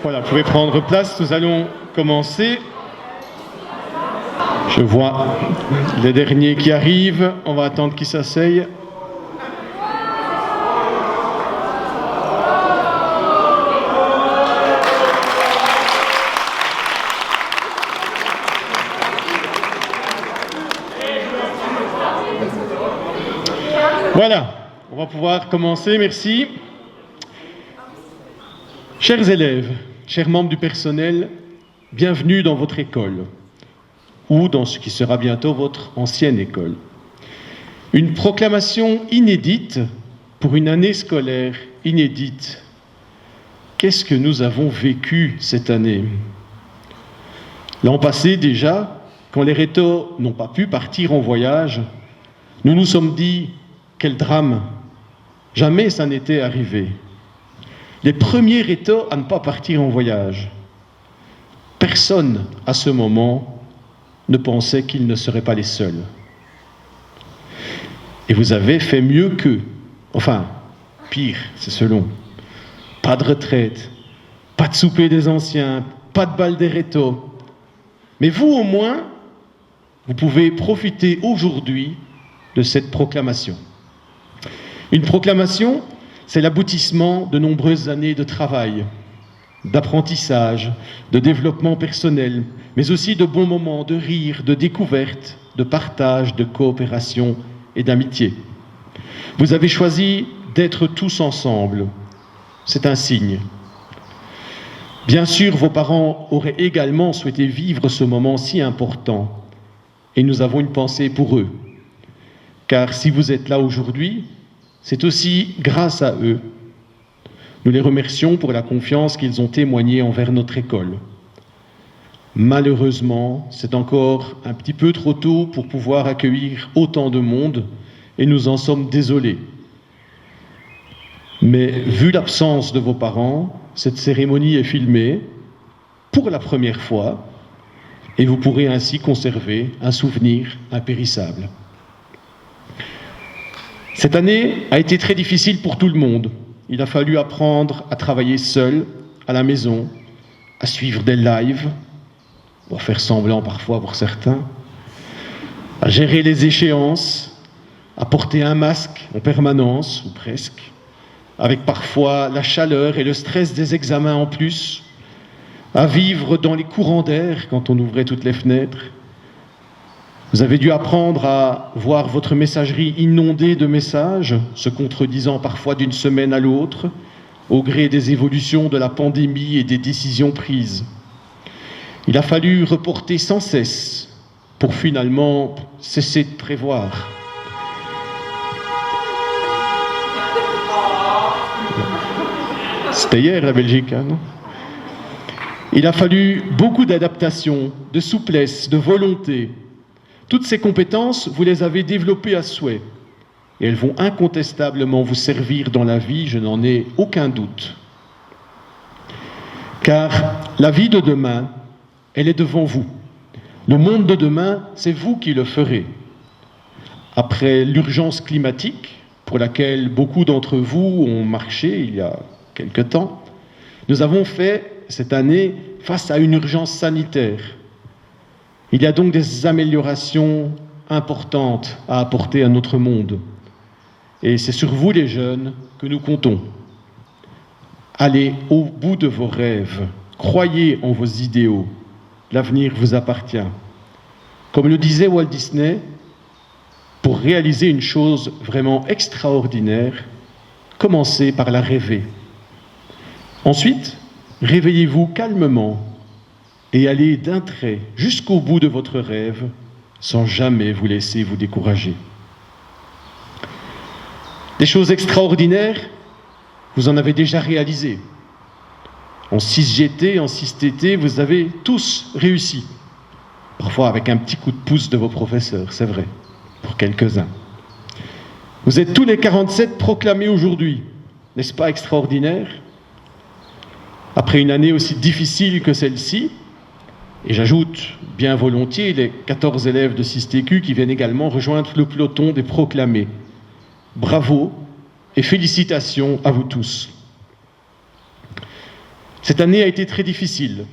Voilà, vous pouvez prendre place, nous allons commencer. Je vois les derniers qui arrivent, on va attendre qu'ils s'asseyent. Voilà, on va pouvoir commencer, merci. Chers élèves, chers membres du personnel, bienvenue dans votre école, ou dans ce qui sera bientôt votre ancienne école. Une proclamation inédite pour une année scolaire inédite. Qu'est-ce que nous avons vécu cette année? L'an passé déjà, quand les rétos n'ont pas pu partir en voyage, nous nous sommes dit, quel drame! Jamais ça n'était arrivé. Les premiers rétos à ne pas partir en voyage. Personne, à ce moment, ne pensait qu'ils ne seraient pas les seuls. Et vous avez fait mieux qu'eux. Enfin, pire, c'est selon. Pas de retraite, pas de souper des anciens, pas de bal des rétos. Mais vous, au moins, vous pouvez profiter aujourd'hui de cette proclamation. Une proclamation, c'est l'aboutissement de nombreuses années de travail, d'apprentissage, de développement personnel, mais aussi de bons moments de rire, de découverte, de partage, de coopération et d'amitié. Vous avez choisi d'être tous ensemble. C'est un signe. Bien sûr, vos parents auraient également souhaité vivre ce moment si important, et nous avons une pensée pour eux. Car si vous êtes là aujourd'hui, c'est aussi grâce à eux. Nous les remercions pour la confiance qu'ils ont témoignée envers notre école. Malheureusement, c'est encore un petit peu trop tôt pour pouvoir accueillir autant de monde et nous en sommes désolés. Mais vu l'absence de vos parents, cette cérémonie est filmée pour la première fois et vous pourrez ainsi conserver un souvenir impérissable. Cette année a été très difficile pour tout le monde. Il a fallu apprendre à travailler seul, à la maison, à suivre des lives, ou à faire semblant parfois pour certains, à gérer les échéances, à porter un masque en permanence, ou presque, avec parfois la chaleur et le stress des examens en plus, à vivre dans les courants d'air quand on ouvrait toutes les fenêtres. Vous avez dû apprendre à voir votre messagerie inondée de messages, se contredisant parfois d'une semaine à l'autre, au gré des évolutions de la pandémie et des décisions prises. Il a fallu reporter sans cesse pour finalement cesser de prévoir. C'était hier la Belgique, hein, non ? Il a fallu beaucoup d'adaptation, de souplesse, de volonté. Toutes ces compétences, vous les avez développées à souhait. Et elles vont incontestablement vous servir dans la vie, je n'en ai aucun doute. Car la vie de demain, elle est devant vous. Le monde de demain, c'est vous qui le ferez. Après l'urgence climatique, pour laquelle beaucoup d'entre vous ont marché il y a quelque temps, nous avons fait cette année face à une urgence sanitaire. Il y a donc des améliorations importantes à apporter à notre monde. Et c'est sur vous, les jeunes, que nous comptons. Allez au bout de vos rêves. Croyez en vos idéaux. L'avenir vous appartient. Comme le disait Walt Disney, pour réaliser une chose vraiment extraordinaire, commencez par la rêver. Ensuite, réveillez-vous calmement et allez d'un trait jusqu'au bout de votre rêve sans jamais vous laisser vous décourager. Des choses extraordinaires, vous en avez déjà réalisé. En 6GT, en 6TT, vous avez tous réussi. Parfois avec un petit coup de pouce de vos professeurs, c'est vrai, pour quelques-uns. Vous êtes tous les 47 proclamés aujourd'hui, n'est-ce pas extraordinaire ? Après une année aussi difficile que celle-ci, et j'ajoute bien volontiers les 14 élèves de 6TQ qui viennent également rejoindre le peloton des proclamés. Bravo et félicitations à vous tous. Cette année a été très difficile,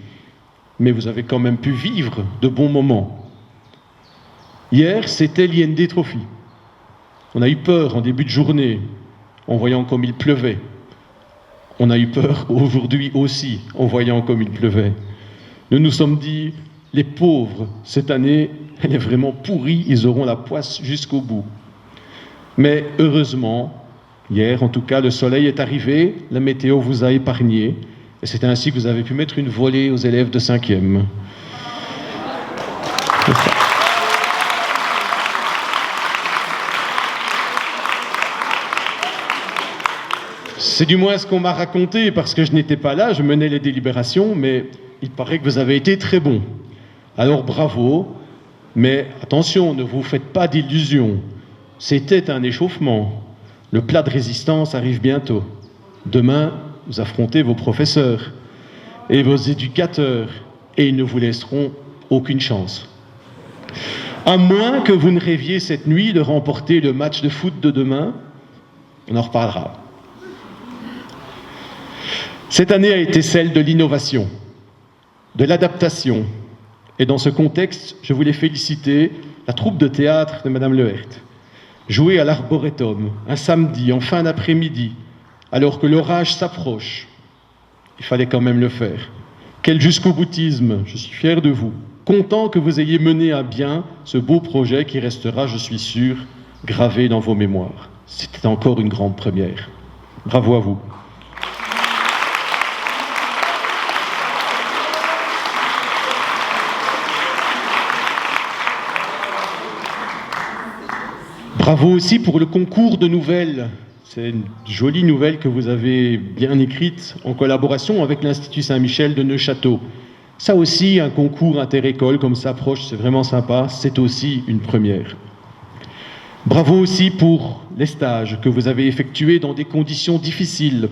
mais vous avez quand même pu vivre de bons moments. Hier, c'était l'IND Trophy. On a eu peur en début de journée, en voyant comme il pleuvait. On a eu peur aujourd'hui aussi, en voyant comme il pleuvait. Nous nous sommes dit, les pauvres, cette année, elle est vraiment pourrie, ils auront la poisse jusqu'au bout. Mais heureusement, hier en tout cas, le soleil est arrivé, la météo vous a épargné, et c'est ainsi que vous avez pu mettre une volée aux élèves de 5e. C'est du moins ce qu'on m'a raconté, parce que je n'étais pas là, je menais les délibérations, mais il paraît que vous avez été très bons. Alors bravo, mais attention, ne vous faites pas d'illusions. C'était un échauffement. Le plat de résistance arrive bientôt. Demain, vous affrontez vos professeurs et vos éducateurs, et ils ne vous laisseront aucune chance. À moins que vous ne rêviez cette nuit de remporter le match de foot de demain, on en reparlera. Cette année a été celle de l'innovation, de l'adaptation. Et dans ce contexte, je voulais féliciter la troupe de théâtre de Madame Lehert. Jouer à l'Arboretum, un samedi, en fin d'après-midi, alors que l'orage s'approche. Il fallait quand même le faire. Quel jusqu'au-boutisme, je suis fier de vous. Content que vous ayez mené à bien ce beau projet qui restera, je suis sûr, gravé dans vos mémoires. C'était encore une grande première. Bravo à vous. Bravo aussi pour le concours de nouvelles. C'est une jolie nouvelle que vous avez bien écrite en collaboration avec l'Institut Saint-Michel de Neufchâteau. Ça aussi, un concours inter-école comme ça proche, c'est vraiment sympa, c'est aussi une première. Bravo aussi pour les stages que vous avez effectués dans des conditions difficiles,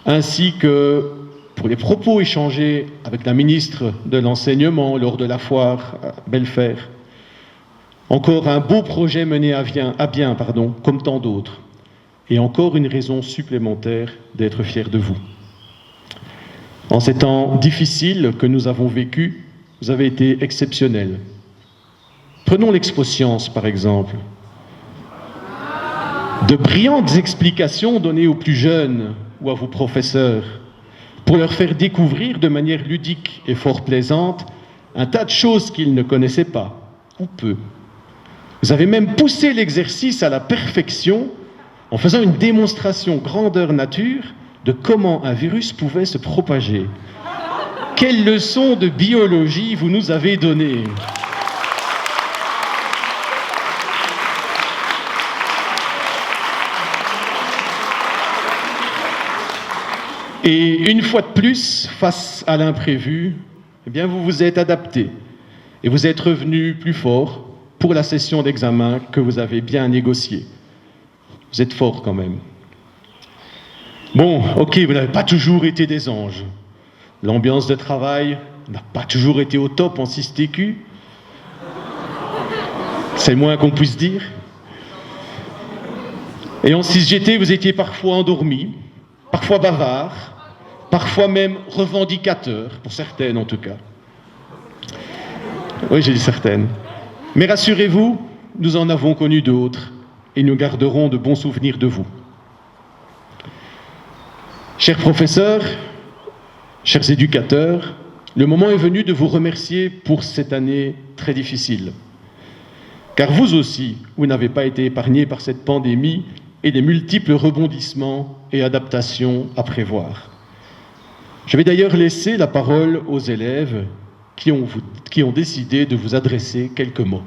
ainsi que pour les propos échangés avec la ministre de l'Enseignement lors de la foire à Belfer. Encore un beau projet mené à bien, comme tant d'autres. Et encore une raison supplémentaire d'être fier de vous. En ces temps difficiles que nous avons vécus, vous avez été exceptionnels. Prenons l'Expo Science, par exemple. De brillantes explications données aux plus jeunes ou à vos professeurs pour leur faire découvrir de manière ludique et fort plaisante un tas de choses qu'ils ne connaissaient pas, ou peu. Vous avez même poussé l'exercice à la perfection en faisant une démonstration grandeur nature de comment un virus pouvait se propager. Quelle leçon de biologie vous nous avez donnée! Et une fois de plus, face à l'imprévu, eh bien vous vous êtes adapté et vous êtes revenu plus fort pour la session d'examen que vous avez bien négociée. Vous êtes fort quand même. Bon, ok, vous n'avez pas toujours été des anges. L'ambiance de travail n'a pas toujours été au top en 6TQ. C'est le moins qu'on puisse dire. Et en 6GT, vous étiez parfois endormi, parfois bavard, parfois même revendicateur, pour certaines en tout cas. Oui, j'ai dit certaines. Mais rassurez-vous, nous en avons connu d'autres et nous garderons de bons souvenirs de vous. Chers professeurs, chers éducateurs, le moment est venu de vous remercier pour cette année très difficile. Car vous aussi, vous n'avez pas été épargnés par cette pandémie et les multiples rebondissements et adaptations à prévoir. Je vais d'ailleurs laisser la parole aux élèves qui ont décidé de vous adresser quelques mots.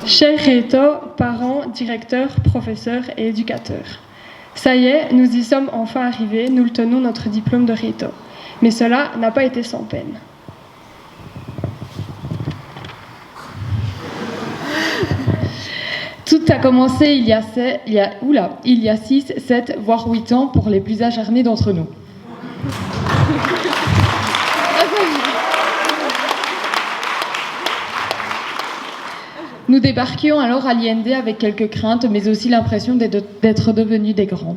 Chers Réto, parents, directeurs, professeurs et éducateurs, ça y est, nous y sommes enfin arrivés, nous le tenons notre diplôme de Réto. Mais cela n'a pas été sans peine. Tout a commencé il y a 6, 7, voire 8 ans pour les plus acharnés d'entre nous. Nous débarquions alors à l'IND avec quelques craintes, mais aussi l'impression d'être devenus des grands.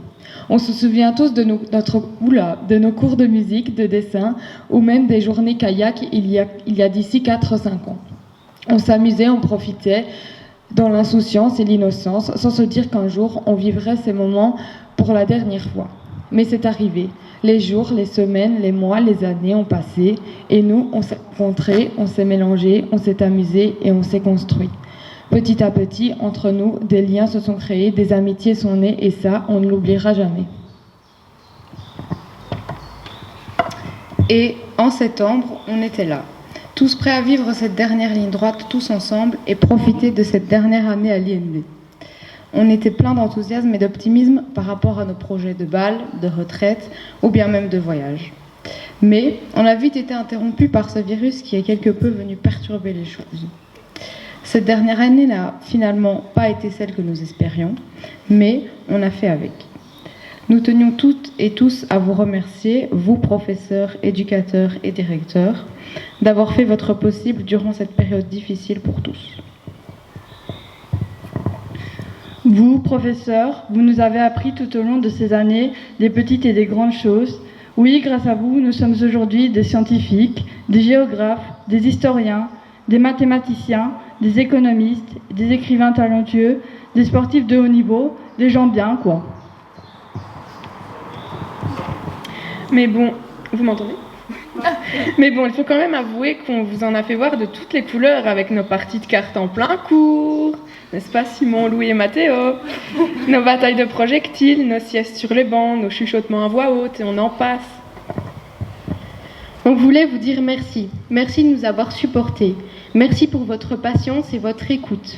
On se souvient tous de nos cours de musique, de dessin, ou même des journées kayak il y a d'ici 4-5 ans. On s'amusait, on profitait dans l'insouciance et l'innocence, sans se dire qu'un jour on vivrait ces moments pour la dernière fois. Mais c'est arrivé. Les jours, les semaines, les mois, les années ont passé, et nous, on s'est rencontrés, on s'est mélangés, on s'est amusés et on s'est construits. Petit à petit, entre nous, des liens se sont créés, des amitiés sont nées, et ça, on ne l'oubliera jamais. Et en septembre, on était là, tous prêts à vivre cette dernière ligne droite, tous ensemble, et profiter de cette dernière année à l'INB. On était plein d'enthousiasme et d'optimisme par rapport à nos projets de bal, de retraite ou bien même de voyage. Mais on a vite été interrompu par ce virus qui est quelque peu venu perturber les choses. Cette dernière année n'a finalement pas été celle que nous espérions, mais on a fait avec. Nous tenions toutes et tous à vous remercier, vous professeurs, éducateurs et directeurs, d'avoir fait votre possible durant cette période difficile pour tous. Vous, professeurs, vous nous avez appris tout au long de ces années des petites et des grandes choses. Oui, grâce à vous, nous sommes aujourd'hui des scientifiques, des géographes, des historiens, des mathématiciens, des économistes, des écrivains talentueux, des sportifs de haut niveau, des gens bien, quoi. Mais bon, vous m'entendez ? Mais bon, il faut quand même avouer qu'on vous en a fait voir de toutes les couleurs avec nos parties de cartes en plein cours, n'est-ce pas Simon, Louis et Mathéo ? Nos batailles de projectiles, nos siestes sur les bancs, nos chuchotements à voix haute, et on en passe. On voulait vous dire merci. Merci de nous avoir supportés. Merci pour votre patience et votre écoute.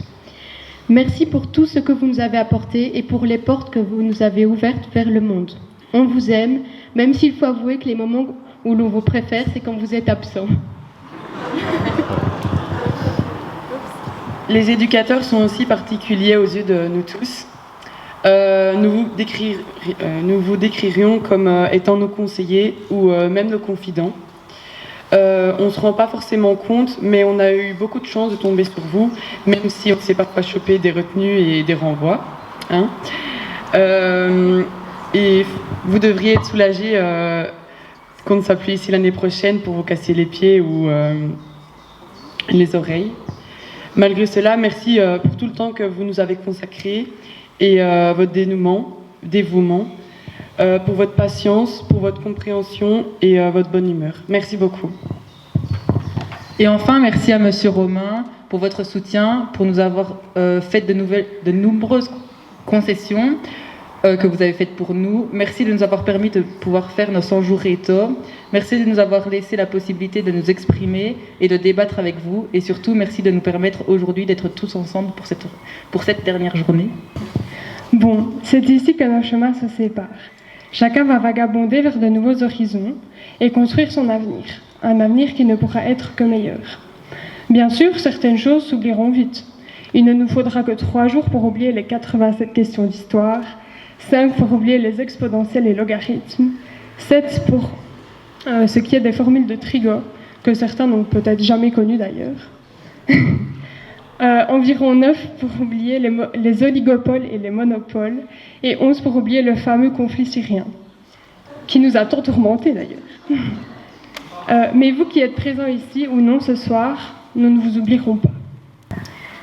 Merci pour tout ce que vous nous avez apporté et pour les portes que vous nous avez ouvertes vers le monde. On vous aime, même s'il faut avouer que les moments où l'on vous préfère, c'est quand vous êtes absent. Les éducateurs sont aussi particuliers aux yeux de nous tous. Nous vous décririons comme étant nos conseillers ou même nos confidents. On ne se rend pas forcément compte, mais on a eu beaucoup de chance de tomber sur vous, même si on s'est parfois chopé des retenues et des renvois. Hein. Et vous devriez être soulagés qu'on ne soit plus ici l'année prochaine pour vous casser les pieds ou les oreilles. Malgré cela, merci pour tout le temps que vous nous avez consacré et votre dévouement, pour votre patience, pour votre compréhension et votre bonne humeur. Merci beaucoup. Et enfin, merci à Monsieur Romain pour votre soutien, pour nous avoir fait de nombreuses concessions que vous avez faites pour nous. Merci de nous avoir permis de pouvoir faire nos 100 jours réto. Merci de nous avoir laissé la possibilité de nous exprimer et de débattre avec vous. Et surtout, merci de nous permettre aujourd'hui d'être tous ensemble pour cette dernière journée. Bon, c'est ici que nos chemins se séparent. Chacun va vagabonder vers de nouveaux horizons et construire son avenir. Un avenir qui ne pourra être que meilleur. Bien sûr, certaines choses s'oublieront vite. Il ne nous faudra que 3 jours pour oublier les 87 questions d'histoire, 5 pour oublier les exponentielles et logarithmes, 7 pour ce qui est des formules de Trigo, que certains n'ont peut-être jamais connues d'ailleurs. Environ 9 pour oublier les oligopoles et les monopoles, et 11 pour oublier le fameux conflit syrien, qui nous a tant tourmentés d'ailleurs. Mais vous qui êtes présents ici ou non ce soir, nous ne vous oublierons pas.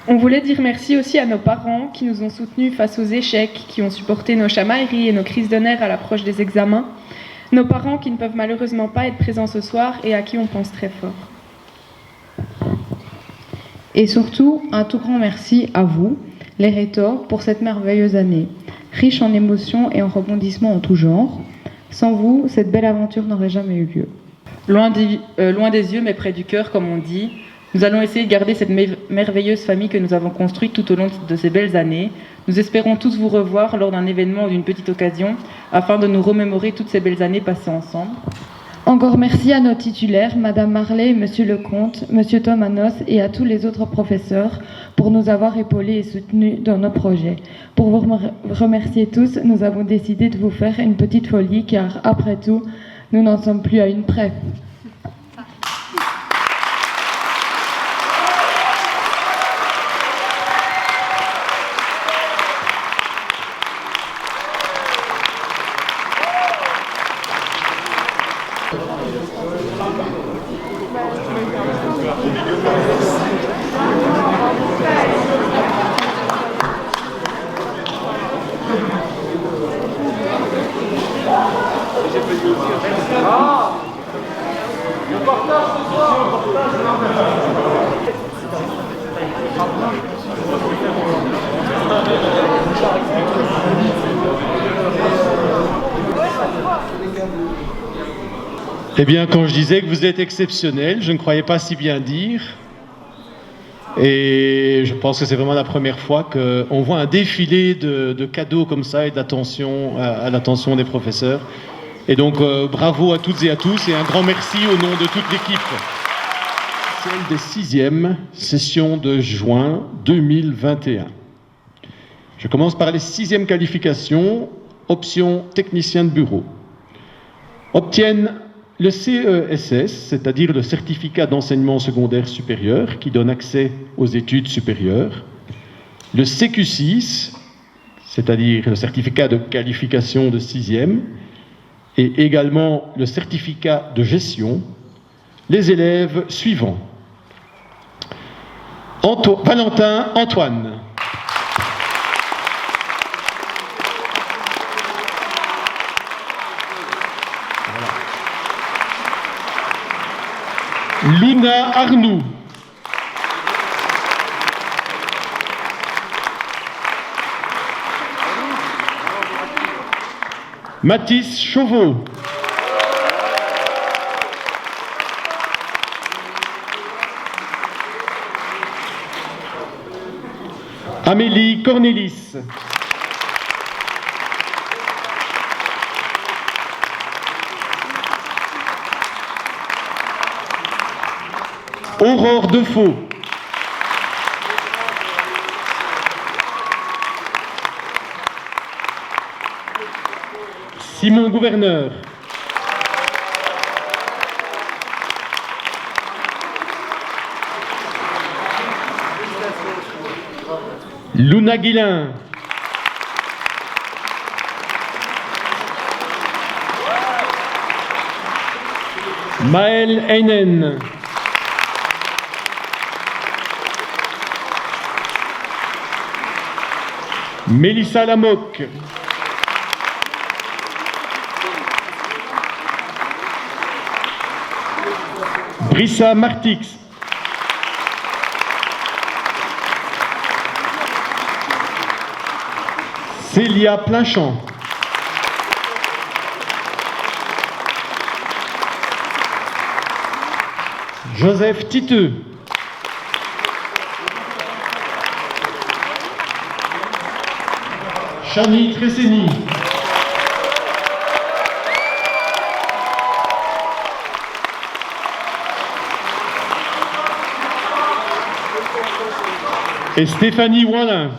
On voulait dire merci aussi à nos parents qui nous ont soutenus face aux échecs, qui ont supporté nos chamailleries et nos crises de nerfs à l'approche des examens. Nos parents qui ne peuvent malheureusement pas être présents ce soir et à qui on pense très fort. Et surtout, un tout grand merci à vous, les Rétors, pour cette merveilleuse année, riche en émotions et en rebondissements en tout genre. Sans vous, cette belle aventure n'aurait jamais eu lieu. Loin des yeux, mais près du cœur, comme on dit, nous allons essayer de garder cette merveilleuse famille que nous avons construite tout au long de ces belles années. Nous espérons tous vous revoir lors d'un événement ou d'une petite occasion, afin de nous remémorer toutes ces belles années passées ensemble. Encore merci à nos titulaires, Madame Marley et Monsieur Lecomte, Monsieur Thomanos et à tous les autres professeurs pour nous avoir épaulés et soutenus dans nos projets. Pour vous remercier tous, nous avons décidé de vous faire une petite folie car, après tout, nous n'en sommes plus à une près. Eh bien, quand je disais que vous êtes exceptionnel, je ne croyais pas si bien dire. Et je pense que c'est vraiment la première fois qu'on voit un défilé de cadeaux comme ça et d'attention à l'attention des professeurs. Et donc, bravo à toutes et à tous et un grand merci au nom de toute l'équipe. Celle des 6e sessions de juin 2021. Je commence par les 6e qualifications, option technicien de bureau. Obtiennent le CESS, c'est-à-dire le certificat d'enseignement secondaire supérieur, qui donne accès aux études supérieures. Le CQ6, c'est-à-dire le certificat de qualification de 6e, et également le certificat de gestion, les élèves suivants. Valentin Antoine. Luna Arnoux. Mathis Chauveau. Amélie Cornélis. Aurore Defaux. Simon Gouverneur. Luna Guillain. Maël Heinen. Mélissa Lamoc. Brissa Martix. Célia Planchamp. Joseph Titeux. Chani Tresseni. Et Stéphanie Wallin.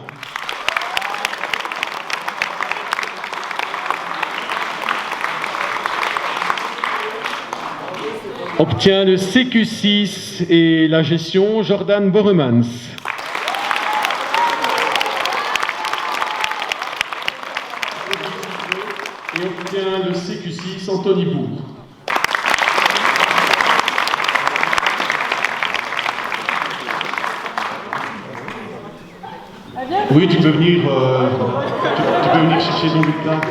Obtient le CQ6 et la gestion Jordan Boremans. Et obtient le CQ6 Anthony Bourg. Oui, tu peux venir, tu peux venir chercher ton bulletin.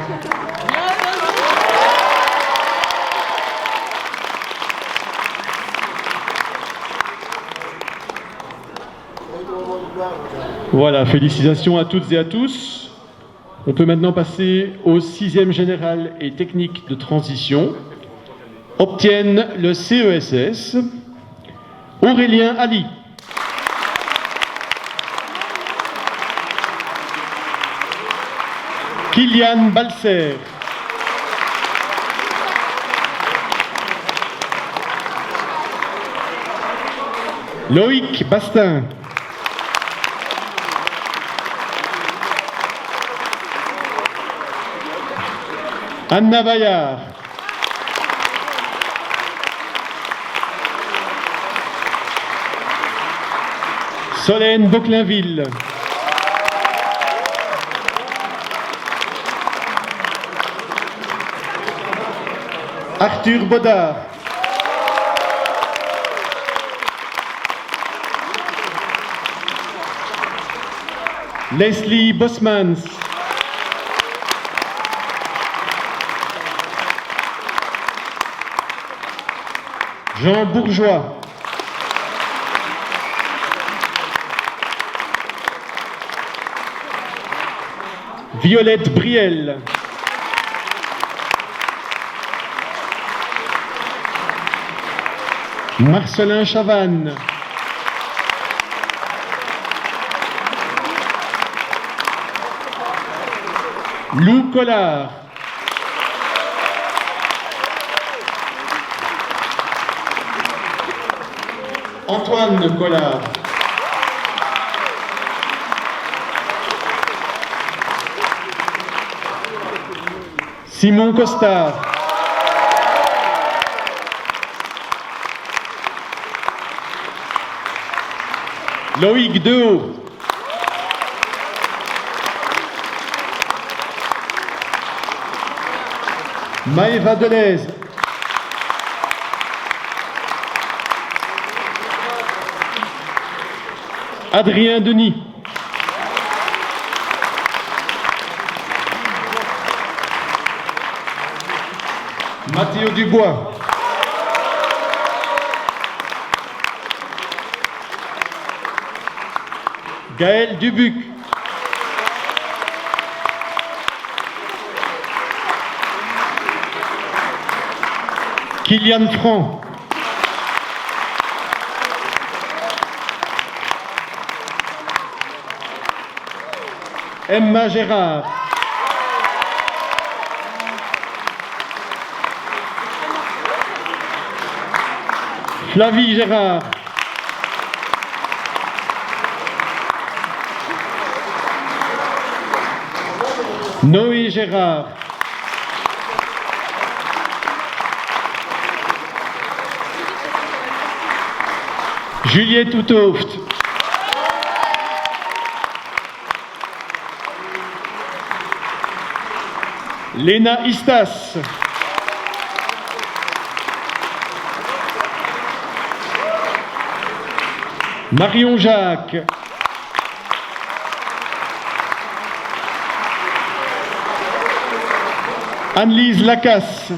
Voilà, félicitations à toutes et à tous. On peut maintenant passer au 6e général et technique de transition. Obtiennent le CESS Aurélien Ali. Kylian Balser. Loïc Bastin. Anna Vaillard. Solène Boclainville. Arthur Baudard. Leslie Bosmans. Jean Bourgeois. Violette Briel. Marcelin Chavannes. Lou Collard. Antoine Collard. Simon Costard. Loïc Dehaut. Maëva Deleuze. Adrien Denis. Mathéo Dubois. Gaël Dubuc. Kylian Franc. Emma Gérard. Flavie Gérard. Noé Gérard. Juliette Outhoft. Léna Istas. Marion Jacques. Anne-Lise Lacasse.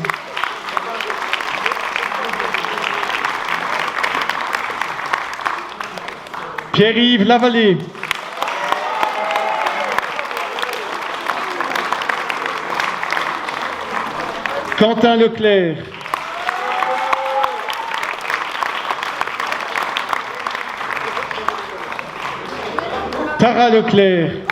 Pierre-Yves Lavallée. Quentin Leclerc. Tara Leclerc.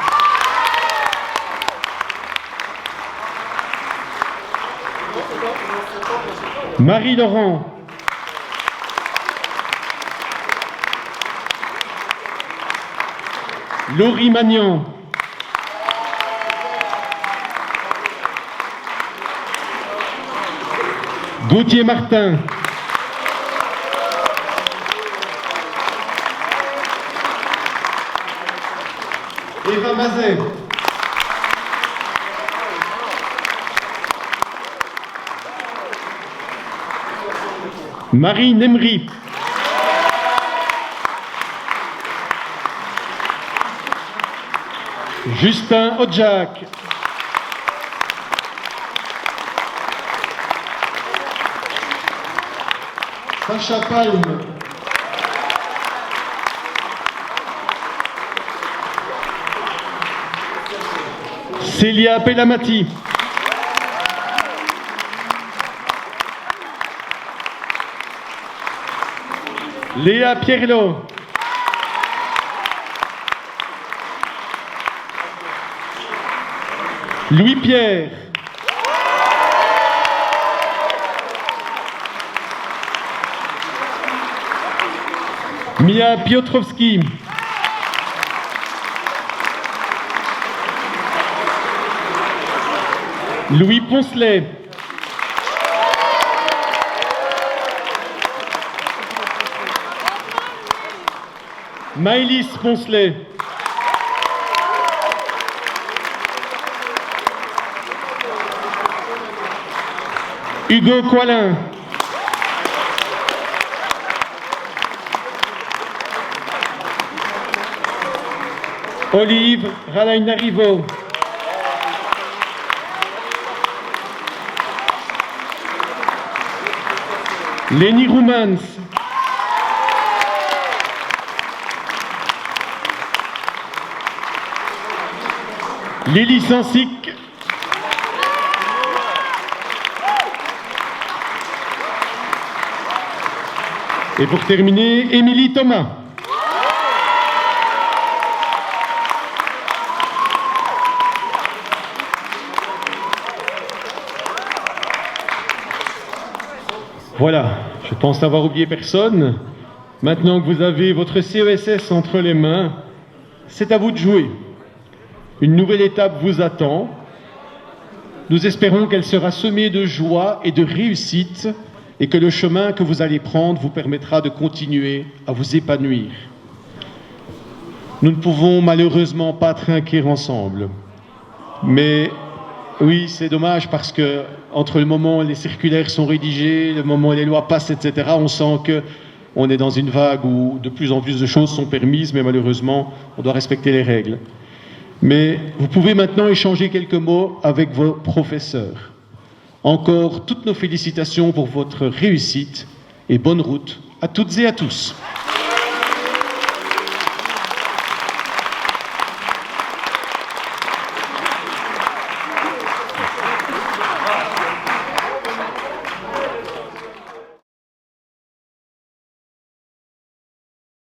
Marie Laurent. Laurie Magnan. Gauthier Martin. Eva Mazet. Marie Nemry. Justin Odjak. Sacha Palme. Célia Pellamati. Léa Pierlot. Louis-Pierre. Mia Piotrowski. Louis Poncelet. Maëlys Poncelet. Hugo Coilin. Olive Ralainarivo. Lenny Roumans. Lily Sansic. Et pour terminer, Émilie Thomas. Voilà, je pense n'avoir oublié personne. Maintenant que vous avez votre CESS entre les mains, c'est à vous de jouer. Une nouvelle étape vous attend. Nous espérons qu'elle sera semée de joie et de réussite et que le chemin que vous allez prendre vous permettra de continuer à vous épanouir. Nous ne pouvons malheureusement pas trinquer ensemble. Mais oui, c'est dommage parce que entre le moment où les circulaires sont rédigés, le moment où les lois passent, etc., on sent qu'on est dans une vague où de plus en plus de choses sont permises, mais malheureusement, on doit respecter les règles. Mais vous pouvez maintenant échanger quelques mots avec vos professeurs. Encore toutes nos félicitations pour votre réussite et bonne route à toutes et à tous.